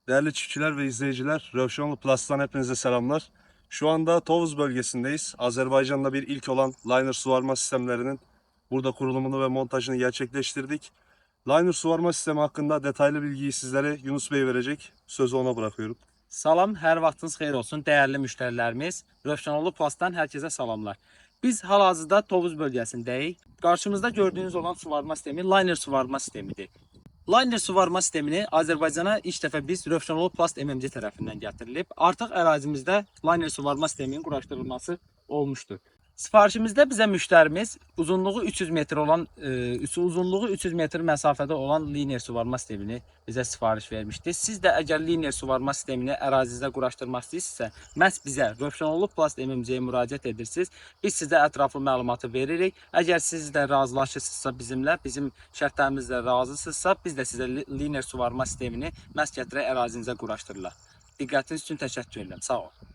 Değerli çiftçiler ve izleyiciler, Rövşoğlu Plus'tan hepinize selamlar. Şu anda Tovuz bölgesindeyiz. Azerbaycan'da bir ilk olan liner suvarma sistemlerinin burada kurulumunu ve montajını gerçekleştirdik. Liner suvarma sistemi hakkında detaylı bilgiyi sizlere Yunus Bey verecek. Sözü ona bırakıyorum. Salam, hər vaxtınız xeyir olsun dəyərli müştərilərimiz. Rövşanoğlu Plastan hər kəsə salamlar. Biz hal-hazırda Tovuz bölgəsindəyik. Qarşımızda gördüyünüz olan suvarma sistemi liner suvarma sistemidir. Liner suvarma sistemini Azərbaycana ilk dəfə biz Rövşanoğlu Plast MMC tərəfindən gətirilib. Artıq ərazimizdə liner suvarma sisteminin quraşdırılması olmuşdur. Sifarişimizdə bizə müştərimiz uzunluğu 300 metr olan uzunluğu 300 metr məsafədə olan linear suvarma sistemini bizə sifariş vermişdi. Siz də əgər linear suvarma sistemini ərazinizdə quraşdırmaq istəyirsinizsə, məhz bizə Rövşanoğlu Plast MMC-yə müraciət edirsiniz. Biz sizə ətraflı məlumatı veririk. Əgər siz də razılaşırsınızsa bizimlə, bizim şərtlərimizlə razısınızsa, biz də sizə linear suvarma sistemini məhz gətirək ərazinizə quraşdırırlar. Diqqətiniz üçün təşəkkür edirəm. Sağ olun.